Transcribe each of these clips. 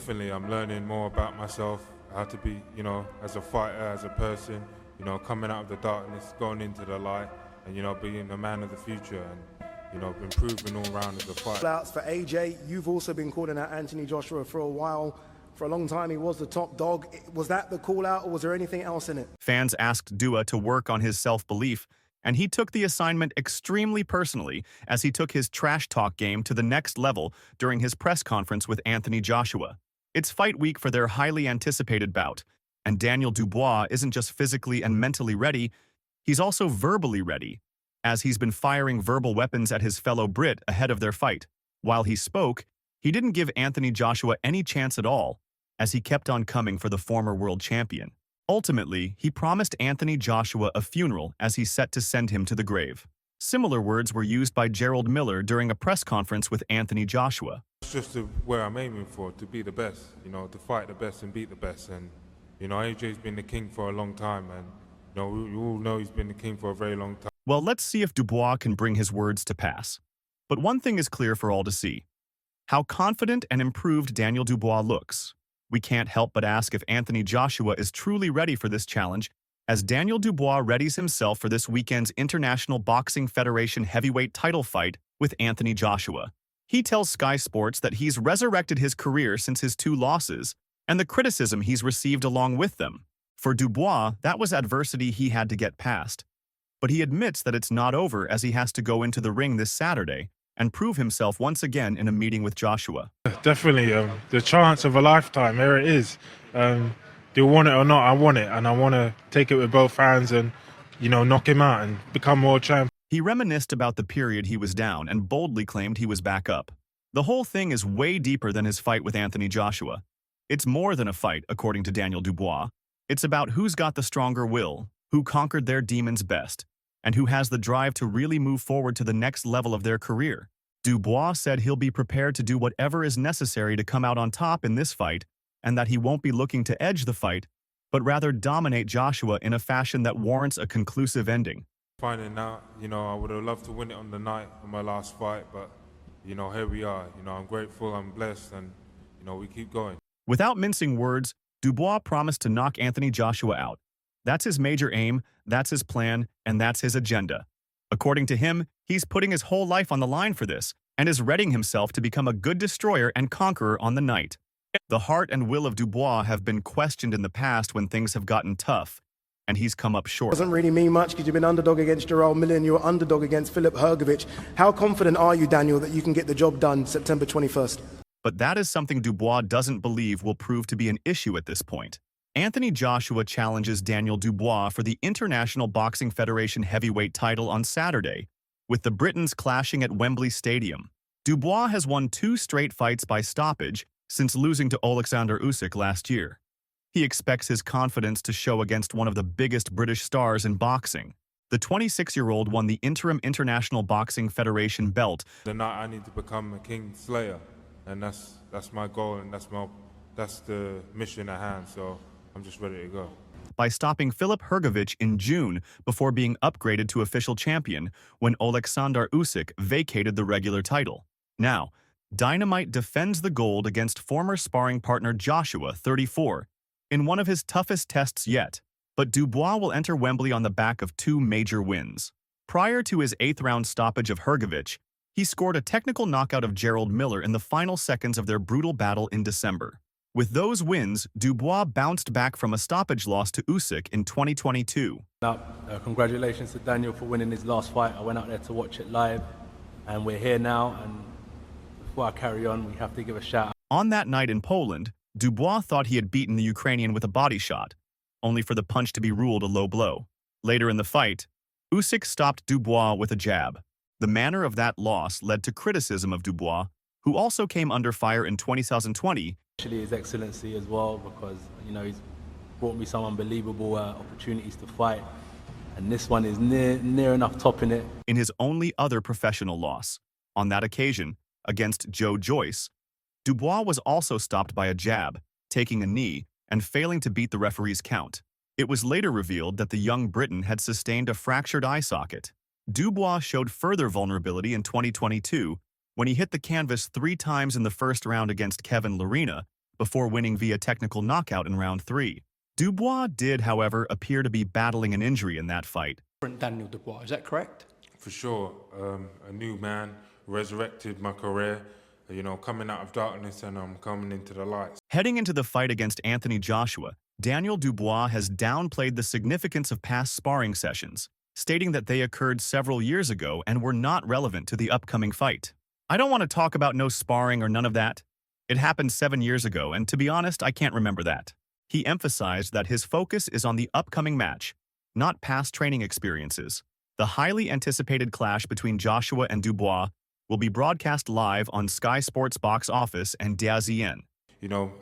Definitely, I'm learning more about myself, how to be, as a fighter, as a person, coming out of the darkness, going into the light, and, being the man of the future and, improving all round as a fighter. Bouts for AJ, you've also been calling out Anthony Joshua for a while. For a long time, he was the top dog. Was that the call out, or was there anything else in it? Fans asked Dubois to work on his self-belief, and he took the assignment extremely personally as he took his trash talk game to the next level during his press conference with Anthony Joshua. It's fight week for their highly anticipated bout, and Daniel Dubois isn't just physically and mentally ready, he's also verbally ready, as he's been firing verbal weapons at his fellow Brit ahead of their fight. While he spoke, he didn't give Anthony Joshua any chance at all, as he kept on coming for the former world champion. Ultimately, he promised Anthony Joshua a funeral as he set to send him to the grave. Similar words were used by Gerald Miller during a press conference with Anthony Joshua. It's just where I'm aiming for, to be the best, to fight the best and beat the best. And, AJ's been the king for a long time, and, we all know he's been the king for a very long time. Well, let's see if Dubois can bring his words to pass. But one thing is clear for all to see: how confident and improved Daniel Dubois looks. We can't help but ask if Anthony Joshua is truly ready for this challenge, as Daniel Dubois readies himself for this weekend's International Boxing Federation heavyweight title fight with Anthony Joshua. He tells Sky Sports that he's resurrected his career since his 2 losses and the criticism he's received along with them. For Dubois, that was adversity he had to get past. But he admits that it's not over as he has to go into the ring this Saturday and prove himself once again in a meeting with Joshua. Definitely, the chance of a lifetime, here it is. Do you want it or not, I want it, and I want to take it with both hands and, knock him out and become world champion. He reminisced about the period he was down and boldly claimed he was back up. The whole thing is way deeper than his fight with Anthony Joshua. It's more than a fight, according to Daniel Dubois. It's about who's got the stronger will, who conquered their demons best, and who has the drive to really move forward to the next level of their career. Dubois said he'll be prepared to do whatever is necessary to come out on top in this fight, and that he won't be looking to edge the fight, but rather dominate Joshua in a fashion that warrants a conclusive ending. Finding out, I would have loved to win it on the night of my last fight, but, here we are. I'm grateful, I'm blessed, and, we keep going. Without mincing words, Dubois promised to knock Anthony Joshua out. That's his major aim, that's his plan, and that's his agenda. According to him, he's putting his whole life on the line for this and is readying himself to become a good destroyer and conqueror on the night. The heart and will of Dubois have been questioned in the past when things have gotten tough, and he's come up short. Doesn't really mean much because you've been underdog against Gerald Miller and you were underdog against Filip Hrgović. How confident are you, Daniel, that you can get the job done September 21st? But that is something Dubois doesn't believe will prove to be an issue at this point. Anthony Joshua challenges Daniel Dubois for the International Boxing Federation heavyweight title on Saturday, with the Britons clashing at Wembley Stadium. Dubois has won 2 straight fights by stoppage since losing to Alexander Usyk last year. He expects his confidence to show against one of the biggest British stars in boxing. The 26-year-old won the interim International Boxing Federation belt. The night I need to become a king slayer, and that's my goal, and that's the mission at hand, so I'm just ready to go. By stopping Filip Hrgović in June before being upgraded to official champion when Alexander Usyk vacated the regular title. Now, Dynamite defends the gold against former sparring partner Joshua, 34, in one of his toughest tests yet. But Dubois will enter Wembley on the back of 2 major wins. Prior to his 8th-round stoppage of Hrgović, he scored a technical knockout of Gerald Miller in the final seconds of their brutal battle in December. With those wins, Dubois bounced back from a stoppage loss to Usyk in 2022. Congratulations to Daniel for winning his last fight. I went out there to watch it live, and we're here now. And before I carry on, we have to give a shout out. On that night in Poland, Dubois thought he had beaten the Ukrainian with a body shot, only for the punch to be ruled a low blow. Later in the fight, Usyk stopped Dubois with a jab. The manner of that loss led to criticism of Dubois, who also came under fire in 2020. Actually, His Excellency as well, because he's brought me some unbelievable opportunities to fight, and this one is near enough topping it. In his only other professional loss, on that occasion, against Joe Joyce, Dubois was also stopped by a jab, taking a knee, and failing to beat the referee's count. It was later revealed that the young Briton had sustained a fractured eye socket. Dubois showed further vulnerability in 2022 when he hit the canvas 3 times in the first round against Kevin Lerena before winning via technical knockout in round 3. Dubois did, however, appear to be battling an injury in that fight. Daniel Dubois, is that correct? For sure, a new man, resurrected my career, you know, coming out of darkness and I'm coming into the light. Heading into the fight against Anthony Joshua, Daniel Dubois has downplayed the significance of past sparring sessions, stating that they occurred several years ago and were not relevant to the upcoming fight. I don't want to talk about no sparring or none of that. It happened 7 years ago, and to be honest, I can't remember that. He emphasized that his focus is on the upcoming match, not past training experiences. The highly anticipated clash between Joshua and Dubois will be broadcast live on Sky Sports Box Office and dillian. You know,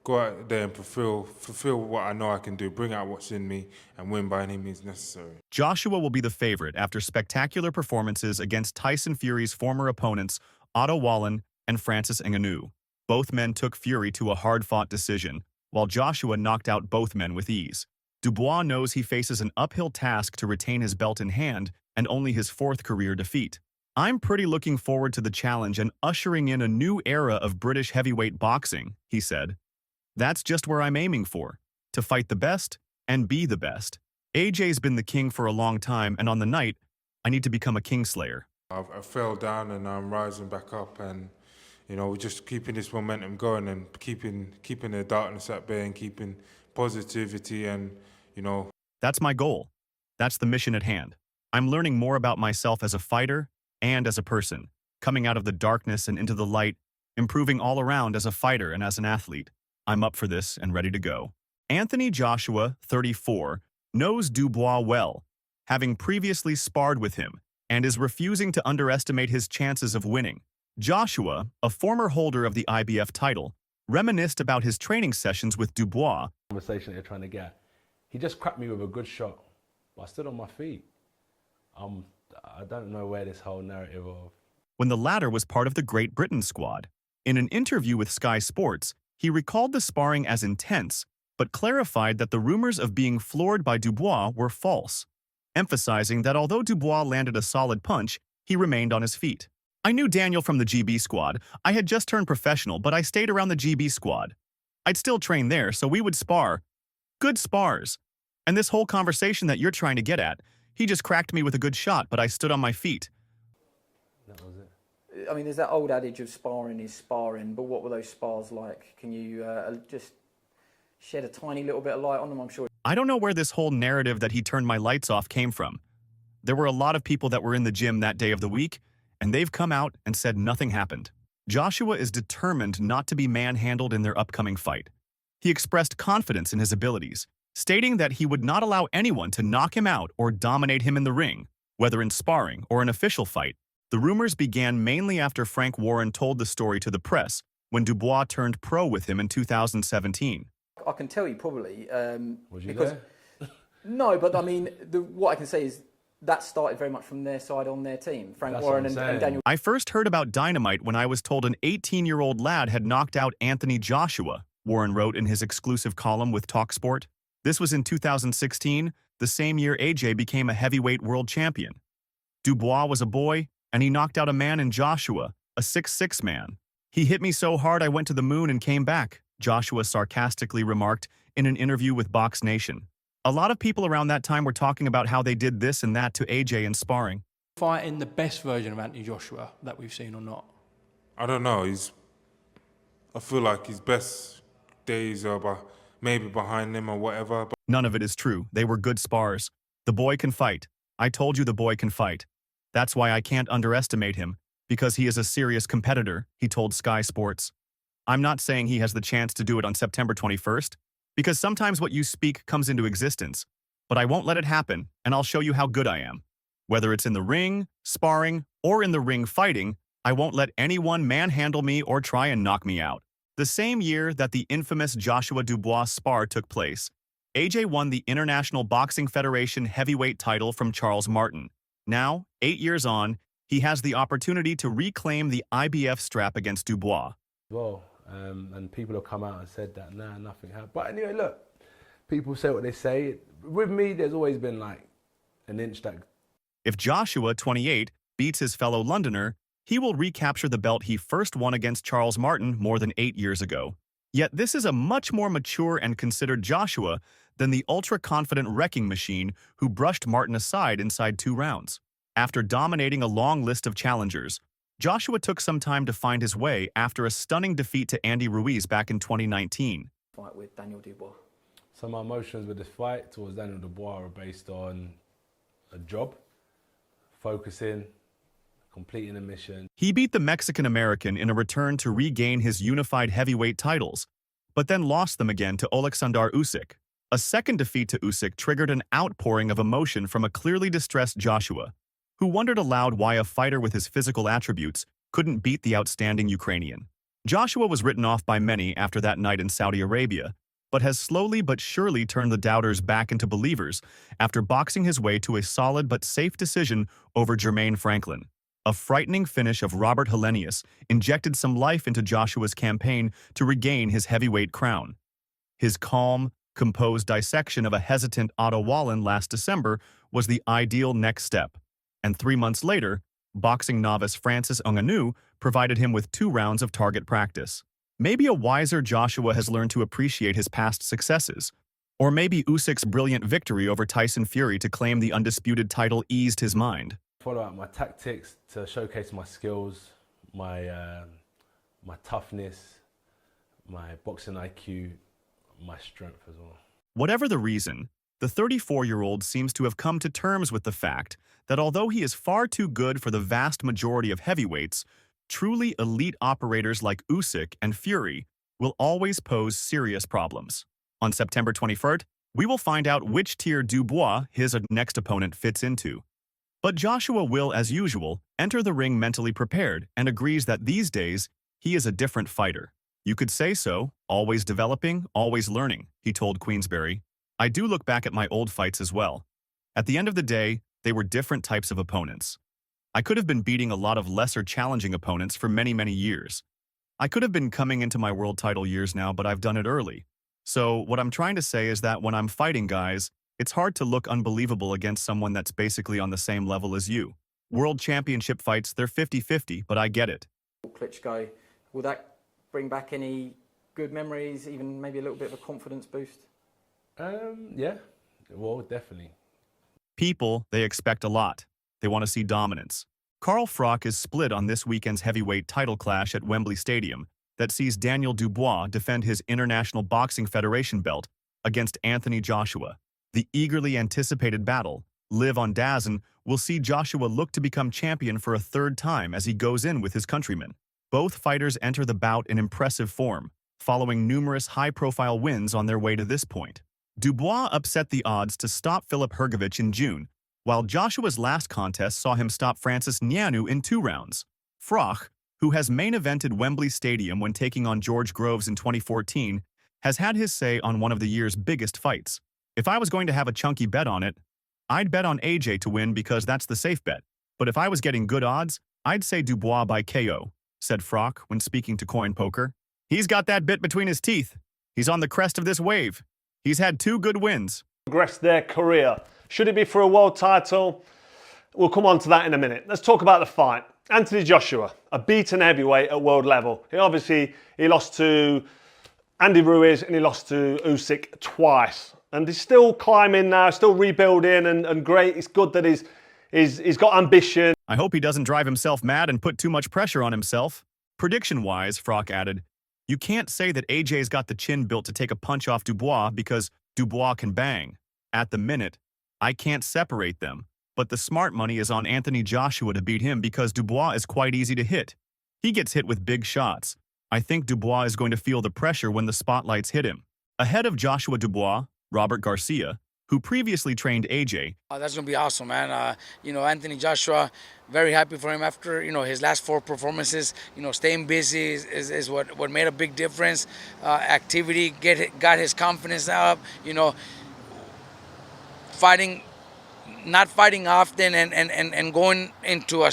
go out there and fulfill what I know I can do, bring out what's in me, and win by any means necessary. Joshua will be the favorite after spectacular performances against Tyson Fury's former opponents Otto Wallin and Francis Ngannou. Both men took Fury to a hard-fought decision, while Joshua knocked out both men with ease. Dubois knows he faces an uphill task to retain his belt in hand and only his 4th career defeat. I'm pretty looking forward to the challenge and ushering in a new era of British heavyweight boxing, he said. That's just where I'm aiming for, to fight the best and be the best. AJ's been the king for a long time, and on the night, I need to become a kingslayer. I fell down and I'm rising back up, and you know, we're just keeping this momentum going and keeping the darkness at bay and keeping positivity and, you know. That's my goal. That's the mission at hand. I'm learning more about myself as a fighter and as a person, coming out of the darkness and into the light, improving all around as a fighter and as an athlete. I'm up for this and ready to go. Anthony Joshua, 34, knows Dubois well, having previously sparred with him, and is refusing to underestimate his chances of winning. Joshua, a former holder of the IBF title, reminisced about his training sessions with Dubois. Conversation they're trying to get. He just cracked me with a good shot, but I stood on my feet. I don't know where this whole narrative of... When the latter was part of the Great Britain squad. In an interview with Sky Sports, he recalled the sparring as intense, but clarified that the rumors of being floored by Dubois were false, emphasizing that although Dubois landed a solid punch, he remained on his feet. I knew Daniel from the GB squad. I had just turned professional, but I stayed around the GB squad. I'd still train there, so we would spar. Good spars. And this whole conversation that you're trying to get at, he just cracked me with a good shot, but I stood on my feet. That was it. I mean, there's that old adage of sparring is sparring, but what were those spars like? Can you just shed a tiny little bit of light on them? I'm sure. I don't know where this whole narrative that he turned my lights off came from. There were a lot of people that were in the gym that day of the week, and they've come out and said nothing happened. Joshua is determined not to be manhandled in their upcoming fight. He expressed confidence in his abilities, stating that he would not allow anyone to knock him out or dominate him in the ring, whether in sparring or an official fight. The rumors began mainly after Frank Warren told the story to the press when Dubois turned pro with him in 2017. I can tell you probably. Was you there? No, but I mean, what I can say is that started very much from their side on their team. Frank Warren and Daniel. I first heard about Dynamite when I was told an 18-year-old lad had knocked out Anthony Joshua, Warren wrote in his exclusive column with TalkSport. This was in 2016, the same year AJ became a heavyweight world champion. Dubois was a boy, and he knocked out a man in Joshua, a 6'6" man. He hit me so hard I went to the moon and came back, Joshua sarcastically remarked in an interview with Box Nation. A lot of people around that time were talking about how they did this and that to AJ in sparring. Fighting the best version of Anthony Joshua that we've seen or not? I don't know. I feel like his best days are maybe behind him or whatever. But none of it is true. They were good spars. The boy can fight. I told you the boy can fight. That's why I can't underestimate him, because he is a serious competitor, he told Sky Sports. I'm not saying he has the chance to do it on September 21st, because sometimes what you speak comes into existence. But I won't let it happen, and I'll show you how good I am. Whether it's in the ring, sparring, or in the ring fighting, I won't let anyone manhandle me or try and knock me out. The same year that the infamous Joshua Dubois spar took place, AJ won the International Boxing Federation heavyweight title from Charles Martin. Now, 8 years on, he has the opportunity to reclaim the IBF strap against Dubois. Well, and people have come out and said that, nah, nothing happened. But anyway, look, people say what they say. With me, there's always been like an inch that... If Joshua, 28, beats his fellow Londoner, he will recapture the belt he first won against Charles Martin more than 8 years ago. Yet this is a much more mature and considered Joshua than the ultra-confident wrecking machine who brushed Martin aside inside 2 rounds. After dominating a long list of challengers, Joshua took some time to find his way after a stunning defeat to Andy Ruiz back in 2019. Fight with Daniel Dubois. So my emotions with this fight towards Daniel Dubois are based on a job, focusing, completing a mission. He beat the Mexican-American in a return to regain his unified heavyweight titles, but then lost them again to Oleksandr Usyk. A second defeat to Usyk triggered an outpouring of emotion from a clearly distressed Joshua, who wondered aloud why a fighter with his physical attributes couldn't beat the outstanding Ukrainian. Joshua was written off by many after that night in Saudi Arabia, but has slowly but surely turned the doubters back into believers after boxing his way to a solid but safe decision over Jermaine Franklin. A frightening finish of Robert Helenius injected some life into Joshua's campaign to regain his heavyweight crown. His calm, composed dissection of a hesitant Otto Wallin last December was the ideal next step, and 3 months later, boxing novice Francis Ngannou provided him with 2 rounds of target practice. Maybe a wiser Joshua has learned to appreciate his past successes, or maybe Usyk's brilliant victory over Tyson Fury to claim the undisputed title eased his mind. Follow out my tactics to showcase my skills, my toughness, my boxing IQ, my strength as well. Whatever the reason, the 34-year-old seems to have come to terms with the fact that although he is far too good for the vast majority of heavyweights, truly elite operators like Usyk and Fury will always pose serious problems. On September 21st, we will find out which tier Dubois his next opponent fits into. But Joshua will, as usual, enter the ring mentally prepared and agrees that these days he is a different fighter. You could say so, always developing, always learning, he told Queensberry. I do look back at my old fights as well. At the end of the day, they were different types of opponents. I could have been beating a lot of lesser challenging opponents for many, many years. I could have been coming into my world title years now, but I've done it early. So what I'm trying to say is that when I'm fighting guys, it's hard to look unbelievable against someone that's basically on the same level as you. World championship fights, they're 50-50, but I get it. Klitschko, will that bring back any good memories, even maybe a little bit of a confidence boost? Yeah, well, definitely. People, they expect a lot. They want to see dominance. Carl Froch is split on this weekend's heavyweight title clash at Wembley Stadium that sees Daniel Dubois defend his International Boxing Federation belt against Anthony Joshua. The eagerly anticipated battle, live on DAZN, will see Joshua look to become champion for a 3rd time as he goes in with his countrymen. Both fighters enter the bout in impressive form, following numerous high-profile wins on their way to this point. Dubois upset the odds to stop Filip Hrgović in June, while Joshua's last contest saw him stop Francis Ngannou in 2 rounds. Froch, who has main-evented Wembley Stadium when taking on George Groves in 2014, has had his say on one of the year's biggest fights. If I was going to have a chunky bet on it, I'd bet on AJ to win because that's the safe bet. But if I was getting good odds, I'd say Dubois by KO, said Froch when speaking to Coin Poker. He's got that bit between his teeth. He's on the crest of this wave. He's had 2 good wins. Progress their career. Should it be for a world title? We'll come on to that in a minute. Let's talk about the fight. Anthony Joshua, a beaten heavyweight at world level. He lost to Andy Ruiz and he lost to Usyk twice. And he's still climbing now, still rebuilding and great. It's good that he's got ambition. I hope he doesn't drive himself mad and put too much pressure on himself. Prediction-wise, Froch added, you can't say that AJ's got the chin built to take a punch off Dubois because Dubois can bang. At the minute, I can't separate them, but the smart money is on Anthony Joshua to beat him because Dubois is quite easy to hit. He gets hit with big shots. I think Dubois is going to feel the pressure when the spotlights hit him. Ahead of Joshua Dubois, Robert Garcia, who previously trained AJ. That's going to be awesome, man. Anthony Joshua, very happy for him after, his last 4 performances. Staying busy is what made a big difference. Activity, got his confidence up, not fighting often and going into a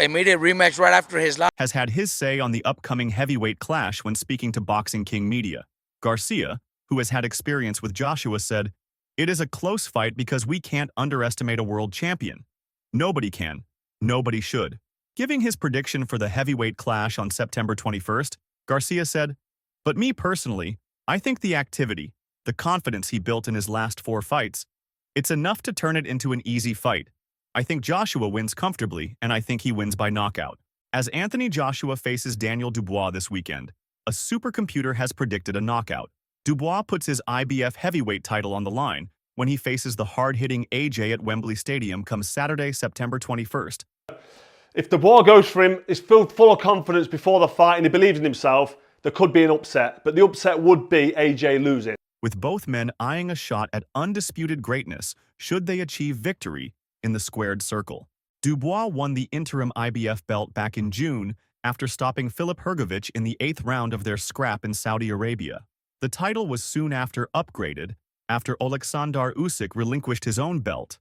immediate rematch right after his last. Has had his say on the upcoming heavyweight clash when speaking to Boxing King Media. Garcia, who has had experience with Joshua, said, it is a close fight because we can't underestimate a world champion. Nobody can. Nobody should. Giving his prediction for the heavyweight clash on September 21st, Garcia said, But me personally, I think the activity, the confidence he built in his last 4 fights, it's enough to turn it into an easy fight. I think Joshua wins comfortably, and I think he wins by knockout. As Anthony Joshua faces Daniel Dubois this weekend, a supercomputer has predicted a knockout. Dubois puts his IBF heavyweight title on the line when he faces the hard-hitting AJ at Wembley Stadium come Saturday, September 21st. If Dubois goes for him, is filled full of confidence before the fight and he believes in himself, there could be an upset, but the upset would be AJ losing. With both men eyeing a shot at undisputed greatness should they achieve victory in the squared circle. Dubois won the interim IBF belt back in June after stopping Filip Hrgović in the 8th round of their scrap in Saudi Arabia. The title was soon after upgraded after Oleksandr Usyk relinquished his own belt.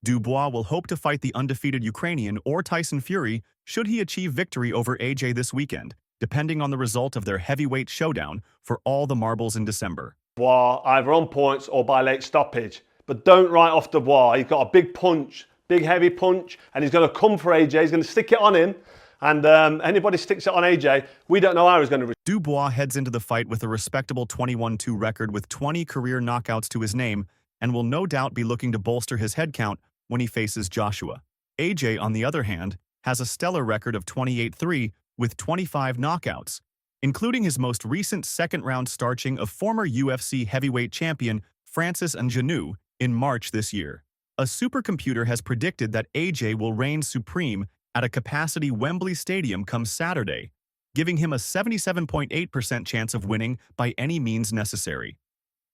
Dubois will hope to fight the undefeated Ukrainian or Tyson Fury should he achieve victory over AJ this weekend, depending on the result of their heavyweight showdown for all the marbles in December. Dubois either on points or by late stoppage. But don't write off Dubois. He's got a big punch, big heavy punch, and he's going to come for AJ. He's going to stick it on him. And anybody sticks it on AJ, we don't know how he's going to. Dubois heads into the fight with a respectable 21-2 record with 20 career knockouts to his name and will no doubt be looking to bolster his head count when he faces Joshua. AJ, on the other hand, has a stellar record of 28-3 with 25 knockouts, including his most recent second-round starching of former UFC heavyweight champion Francis Ngannou in March this year. A supercomputer has predicted that AJ will reign supreme at a capacity Wembley Stadium come Saturday, giving him a 77.8% chance of winning by any means necessary.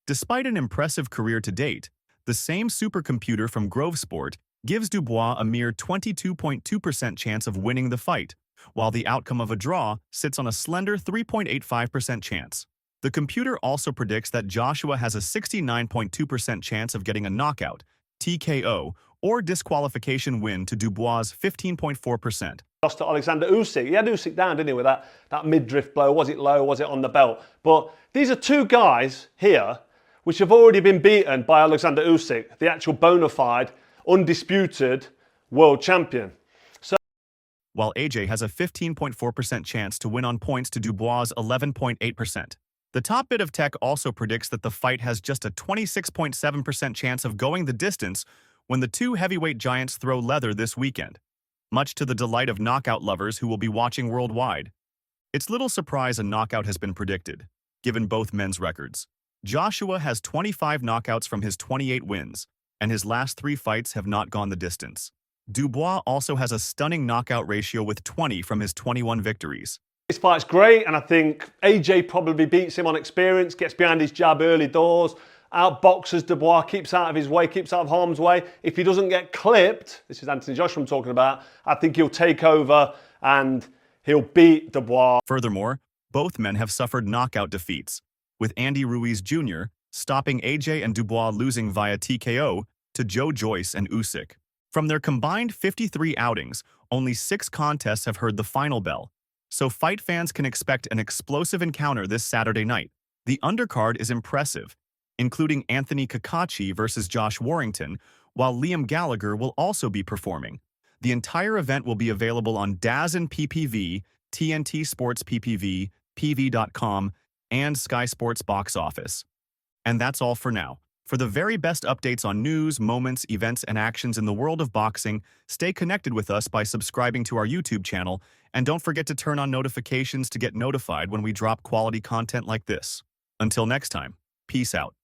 Despite an impressive career to date, the same supercomputer from Grove Sport gives Dubois a mere 22.2% chance of winning the fight, while the outcome of a draw sits on a slender 3.85% chance. The computer also predicts that Joshua has a 69.2% chance of getting a knockout, TKO, or disqualification win to Dubois' 15.4%. Lost to Alexander Usyk. He had Usyk down, didn't he, with that mid-drift blow. Was it low? Was it on the belt? But these are two guys here which have already been beaten by Alexander Usyk, the actual bona fide, undisputed world champion. While AJ has a 15.4% chance to win on points to Dubois' 11.8%. The top bit of tech also predicts that the fight has just a 26.7% chance of going the distance when the two heavyweight giants throw leather this weekend, much to the delight of knockout lovers who will be watching worldwide. It's little surprise a knockout has been predicted, given both men's records. Joshua has 25 knockouts from his 28 wins, and his last 3 fights have not gone the distance. Dubois also has a stunning knockout ratio with 20 from his 21 victories. This fight's great, and I think AJ probably beats him on experience, gets behind his jab early doors, outboxes Dubois, keeps out of his way, keeps out of harm's way. If he doesn't get clipped, this is Anthony Joshua I'm talking about, I think he'll take over and he'll beat Dubois. Furthermore, both men have suffered knockout defeats, with Andy Ruiz Jr. stopping AJ and Dubois losing via TKO to Joe Joyce and Usyk. From their combined 53 outings, only 6 contests have heard the final bell, so fight fans can expect an explosive encounter this Saturday night. The undercard is impressive, including Anthony Kakachi versus Josh Warrington, while Liam Gallagher will also be performing. The entire event will be available on DAZN PPV, TNT Sports PPV, PV.com, and Sky Sports Box Office. And that's all for now. For the very best updates on news, moments, events, and actions in the world of boxing, stay connected with us by subscribing to our YouTube channel, and don't forget to turn on notifications to get notified when we drop quality content like this. Until next time, peace out.